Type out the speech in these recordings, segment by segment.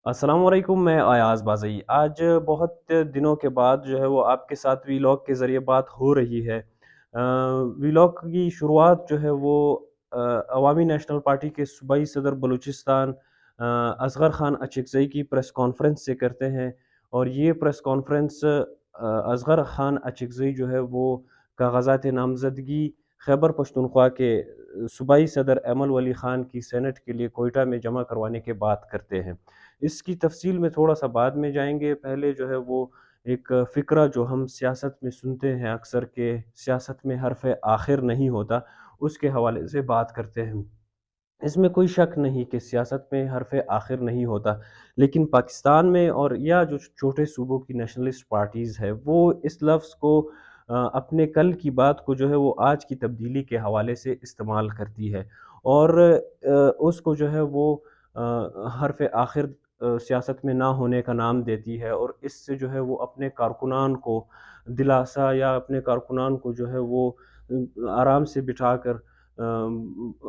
अस्सलाम वालेकुम, मैं अयाज़ बाज़ई। आज बहुत दिनों के बाद जो है वो आपके साथ वीलॉग के ज़रिए बात हो रही है। वीलॉग की शुरुआत जो है वो अवामी नेशनल पार्टी के सूबाई सदर बलूचिस्तान असगर खान अचकज़ई की प्रेस कॉन्फ्रेंस से करते हैं। और ये प्रेस कॉन्फ्रेंस असगर खान अचकज़ई जो है वो कागज़ात नामज़दगी खैबर पख्तूनख्वा के सूबाई सदर एमल वली ख़ान की सेनेट के लिए कोयटा में जमा करवाने के बाद करते हैं। इसकी तफ़सील में थोड़ा-सा बाद में जाएँगे। पहले जो है वो एक फ़िक्रा जो हम सियासत में सुनते हैं अक्सर कि सियासत में हर्फ़ आखिर नहीं होता, उसके हवाले से बात करते हैं। इसमें कोई शक नहीं कि सियासत में हर्फ़ आखिर नहीं होता, लेकिन पाकिस्तान में और या जो छोटे सूबों की नेशनलिस्ट पार्टीज़ है, वो इस लफ्ज़ को अपने कल की बात को जो है वो आज की तब्दीली के हवाले से इस्तेमाल करती है। और उसको जो है वो हर्फ़ आखिर सियासत में ना होने का नाम देती है, और इससे जो है वो अपने कारकुनान को दिलासा या अपने कारकुनान को जो है वो आराम से बिठाकर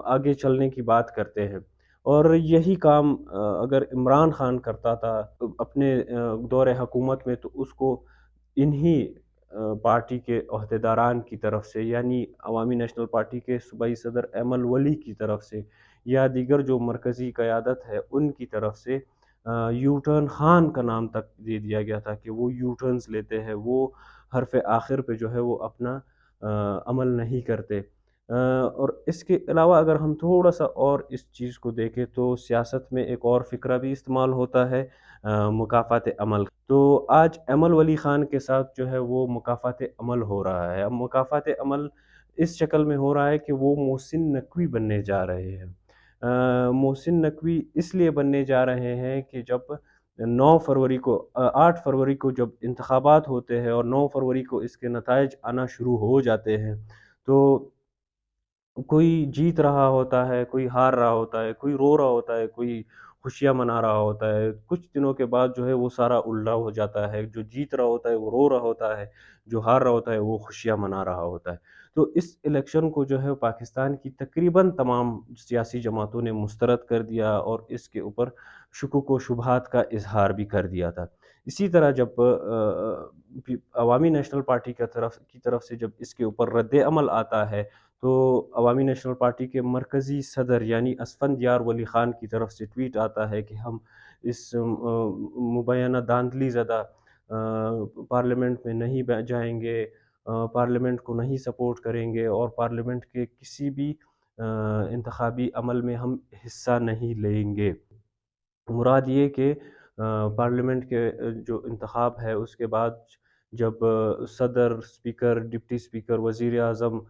आगे चलने की बात करते हैं। और यही काम अगर इमरान खान करता था अपने दौर हुकूमत में, तो उसको इन्हीं पार्टी के अहदेदारान की तरफ से, यानी अवामी नेशनल पार्टी के सूबाई सदर एमल वली की तरफ से या दीगर जो मरकज़ी क़यादत है उनकी तरफ से यू टर्न खान का नाम तक दे दिया गया था कि वो यू टर्न्स लेते हैं, वो हरफ आखिर पे जो है वो अपना अमल नहीं करते। और इसके अलावा अगर हम थोड़ा-सा और इस चीज़ को देखें तो सियासत में एक और फ़िक्रा भी इस्तेमाल होता है मुकाफ़ात अमल। तो आज अमल वली ख़ान के साथ जो है वो मुकाफ़ात अमल हो रहा है। अब मुकाफ़ात अमल इस शक्ल में हो रहा है कि वो मोहसिन नकवी बनने जा रहे हैं। मोहसिन नकवी इसलिए बनने जा रहे हैं कि जब 9 फरवरी को 8 फरवरी को जब इंतखाबात होते हैं और 9 फरवरी को इसके नताइज आना शुरू हो जाते हैं, तो कोई जीत रहा होता है, कोई हार रहा होता है, कोई रो रहा होता है, कोई खुशियाँ मना रहा होता है। कुछ दिनों के बाद जो है वो सारा उल्टा हो जाता है, जो जीत रहा होता है वो रो रहा होता है, जो हार रहा होता है वो खुशियाँ मना रहा होता है। तो इस इलेक्शन को जो है पाकिस्तान की तकरीबन तमाम सियासी जमातों ने मुस्तरद कर दिया और इसके ऊपर शुकुक व शुबहात का इज़हार भी कर दिया था। इसी तरह जब अवामी नेशनल पार्टी की तरफ से जब इसके ऊपर रद्द-ए-अमल आता है, तो अवामी नेशनल पार्टी के मरकज़ी सदर यानी असफंद यार वली ख़ान की तरफ से ट्वीट आता है कि हम इस मुबैना धांधली ज़दा पार्लियामेंट में नहीं जाएँगे, पार्लियामेंट को नहीं सपोर्ट करेंगे और पार्लियामेंट के किसी भी इंतखाबी अमल में हम हिस्सा नहीं लेंगे। मुराद ये कि पार्लियामेंट के जो इंतखाब है उसके बाद जब सदर, स्पीकर, डिप्टी स्पीकर, वज़ीर-ए-आज़म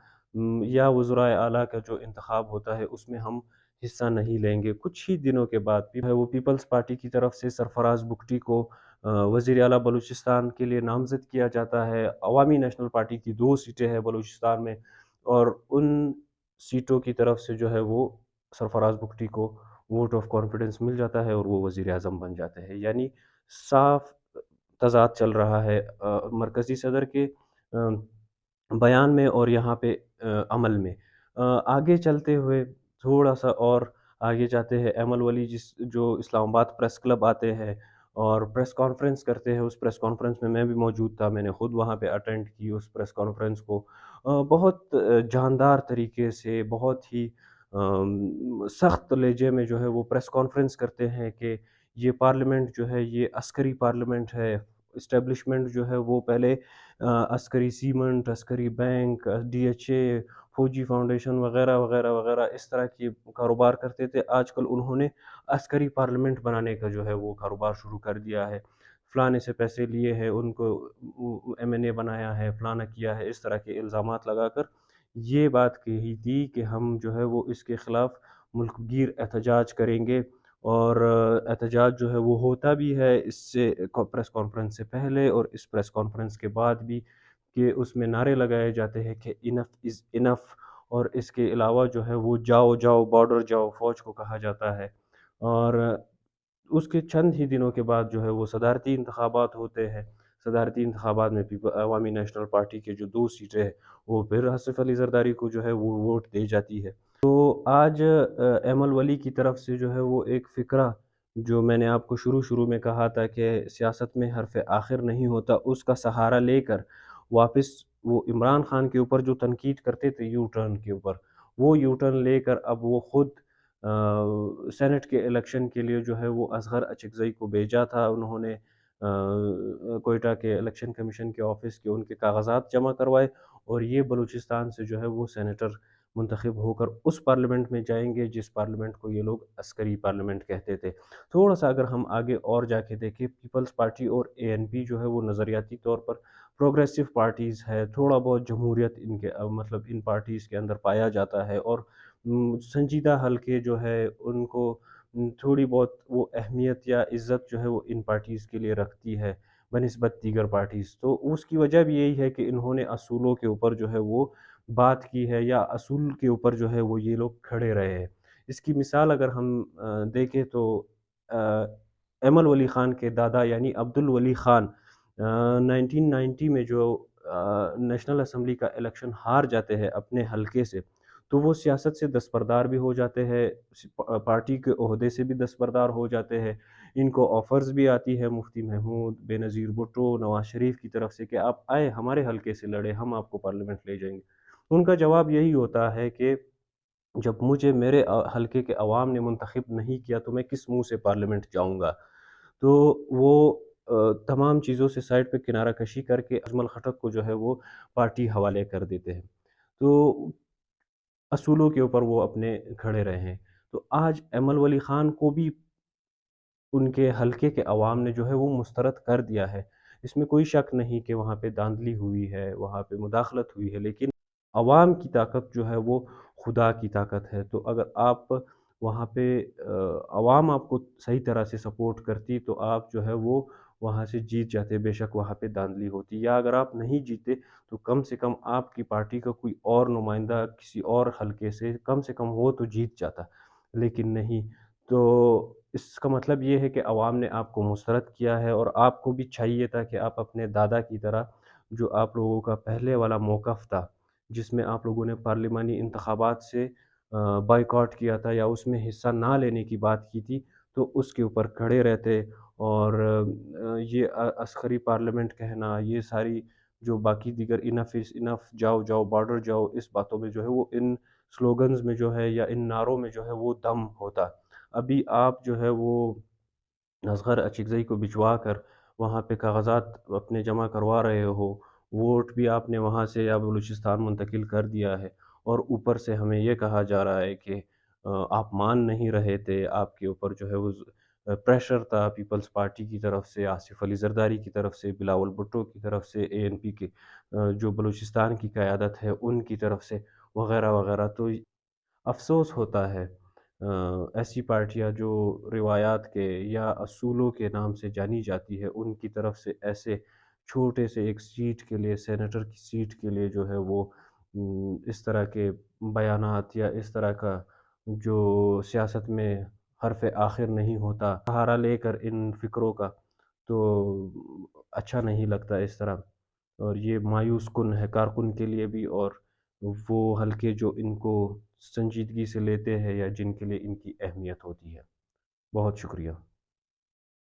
या वज़राए आला का जो इंतखाब होता है उसमें हम हिस्सा नहीं लेंगे। कुछ ही दिनों के बाद है वो पीपल्स पार्टी की तरफ से सरफ़राज़ बुगटी को वज़ीर आला बलूचिस्तान के लिए नामज़द किया जाता है। अवामी नेशनल पार्टी की 2 सीटें हैं बलूचिस्तान में, और उन सीटों की तरफ से जो है वो सरफ़राज़ बुगटी को वोट ऑफ कॉन्फिडेंस मिल जाता है और वो वज़ीर-ए-आज़म बन जाते हैं। यानी साफ तज़ाद चल रहा है मरकज़ी सदर के बयान में और यहाँ पे अमल में। आगे चलते हुए थोड़ा-सा और आगे जाते हैं, अमल वली जो इस्लामाबाद प्रेस क्लब आते हैं और प्रेस कॉन्फ्रेंस करते हैं। उस प्रेस कॉन्फ्रेंस में मैं भी मौजूद था, मैंने खुद वहाँ पे अटेंड की उस प्रेस कॉन्फ्रेंस को। बहुत जानदार तरीके से, बहुत ही सख्त लहजे में जो है वो प्रेस कॉन्फ्रेंस करते हैं कि ये पार्लियामेंट जो है ये अस्करी पार्लियामेंट है। एस्टेब्लिशमेंट जो है वो पहले Askari cement, Askari bank, DHA, फौजी फाउंडेशन वगैरह, वगैरह, वगैरह इस तरह की कारोबार करते थे। आजकल उन्होंने अस्करी पार्लियामेंट बनाने का जो है वो कारोबार शुरू कर दिया है। फलाने से पैसे लिए हैं, उनको एमएनए बनाया है, फलाना किया है, इस तरह के इल्ज़ामात लगाकर ये बात कही थी कि हम जो है वो इसके ख़िलाफ़ मुल्कगीर एहतजाज करेंगे। और एहतजाज जो है वो होता भी है इससे प्रेस कॉन्फ्रेंस से पहले और इस प्रेस कॉन्फ्रेंस के बाद भी, कि उसमें नारे लगाए जाते हैं कि इनफ़ इज़ इनफ़। और इसके अलावा जो है वो जाओ जाओ बॉर्डर जाओ फ़ौज को कहा जाता है। और उसके चंद ही दिनों के बाद जो है वो सदारती इंतखाबात होते हैं। सदारती इंतखाबात में अवामी नेशनल पार्टी के जो 2 सीटें हैं, वो फिर आसिफ़ अली ज़रदारी को जो है वो वोट दी जाती है। तो आज एमल वली की तरफ से जो है वो एक फ़िक्रा جو میں نے آپ کو شروع میں کہا تھا کہ سیاست میں حرف آخر نہیں ہوتا، اس کا سہارا لے کر واپس وہ عمران خان کے اوپر جو تنقید کرتے تھے یو ٹرن کے اوپر، وہ یو ٹرن لے کر اب وہ خود سینٹ کے الیکشن کے لیے جو ہے وہ اصغر اچکزئی کو بھیجا تھا انہوں نے، کوئٹہ کے الیکشن کمیشن کے آفس کے ان کے کاغذات جمع کروائے، اور یہ بلوچستان سے جو ہے وہ سینیٹر منتخب ہو کر اس پارلیمنٹ میں جائیں گے جس پارلیمنٹ کو یہ لوگ عسکری پارلیمنٹ کہتے تھے۔ تھوڑا سا اگر ہم آگے اور جا کے دیکھیں، پیپلز پارٹی اور اے این پی جو ہے وہ نظریاتی طور پر پروگریسو پارٹیز ہے، تھوڑا بہت جمہوریت ان کے مطلب ان پارٹیز کے اندر پایا جاتا ہے، اور سنجیدہ حلقے جو ہے ان کو تھوڑی بہت وہ اہمیت یا عزت جو ہے وہ ان پارٹیز کے لیے رکھتی ہے بنسبت دیگر پارٹیز۔ تو اس کی وجہ بھی یہی ہے کہ انہوں نے اصولوں کے اوپر جو ہے وہ بات کی ہے، یا اصول کے اوپر جو ہے وہ یہ لوگ کھڑے رہے ہیں۔ اس کی مثال اگر ہم دیکھیں تو ایمل ولی خان کے دادا یعنی عبد الولی خان 1990 میں جو نیشنل اسمبلی کا الیکشن ہار جاتے ہیں اپنے حلقے سے، تو وہ سیاست سے دستبردار بھی ہو جاتے ہیں، پارٹی کے عہدے سے بھی دستبردار ہو جاتے ہیں، ان کو آفرز بھی آتی ہے مفتی محمود، بے نظیر بھٹو، نواز شریف کی طرف سے کہ آپ آئے ہمارے حلقے سے لڑے، ہم آپ کو پارلیمنٹ لے جائیں گے۔ ان کا جواب یہی ہوتا ہے کہ جب مجھے میرے حلقے کے عوام نے منتخب نہیں کیا تو میں کس منہ سے پارلیمنٹ جاؤں گا؟ تو وہ تمام چیزوں سے سائڈ پہ کنارہ کشی کر کے اجمل خٹک کو جو ہے وہ پارٹی حوالے کر دیتے ہیں۔ تو اصولوں کے اوپر وہ اپنے کھڑے رہے ہیں۔ تو آج ایمل ولی خان کو بھی ان کے حلقے کے عوام نے جو ہے وہ مسترد کر دیا ہے، اس میں کوئی شک نہیں کہ وہاں پہ دھاندلی ہوئی ہے، وہاں پہ مداخلت ہوئی ہے، لیکن عوام کی طاقت جو ہے وہ خدا کی طاقت ہے۔ تو اگر آپ وہاں پہ عوام آپ کو صحیح طرح سے سپورٹ کرتی تو آپ جو ہے وہ وہاں سے جیت جاتے، بے شک وہاں پہ دھاندلی ہوتی، یا اگر آپ نہیں جیتے تو کم سے کم آپ کی پارٹی کا کوئی اور نمائندہ کسی اور حلقے سے کم وہ تو جیت جاتا، لیکن نہیں۔ تو اس کا مطلب یہ ہے کہ عوام نے آپ کو مسترد کیا ہے، اور آپ کو بھی چاہیے تھا کہ آپ اپنے دادا کی طرح، جو آپ لوگوں کا پہلے والا موقف تھا جس میں آپ لوگوں نے پارلیمانی انتخابات سے بائیکاٹ کیا تھا یا اس میں حصہ نہ لینے کی بات کی تھی، تو اس کے اوپر کھڑے رہتے، اور یہ عسکری پارلیمنٹ کہنا، یہ ساری جو باقی دیگر انف از انف، جاؤ جاؤ بارڈر جاؤ، اس باتوں میں جو ہے وہ ان سلوگنز میں جو ہے یا ان نعروں میں جو ہے وہ دم ہوتا۔ ابھی آپ جو ہے وہ اصغر اچکزئی کو بھجوا کر وہاں پہ کاغذات اپنے جمع کروا رہے ہو، ووٹ بھی آپ نے وہاں سے یا بلوچستان منتقل کر دیا ہے، اور اوپر سے ہمیں یہ کہا جا رہا ہے کہ آپ مان نہیں رہے تھے، آپ کے اوپر جو ہے وہ پریشر تھا پیپلز پارٹی کی طرف سے، آصف علی زرداری کی طرف سے، بلاول بھٹو کی طرف سے، اے این پی کے جو بلوچستان کی قیادت ہے ان کی طرف سے، وغیرہ وغیرہ۔ تو افسوس ہوتا ہے ایسی پارٹیاں جو روایات کے یا اصولوں کے نام سے جانی جاتی ہے، ان کی طرف سے ایسے چھوٹے سے ایک سیٹ کے لیے، سینیٹر کی سیٹ کے لیے جو ہے وہ اس طرح کے بیانات یا اس طرح کا جو سیاست میں حرف آخر نہیں ہوتا سہارا لے کر ان فکروں کا، تو اچھا نہیں لگتا اس طرح، اور یہ مایوس کن ہے کارکن کے لیے بھی، اور وہ حلقے جو ان کو سنجیدگی سے لیتے ہیں یا جن کے لیے ان کی اہمیت ہوتی ہے۔ بہت شکریہ۔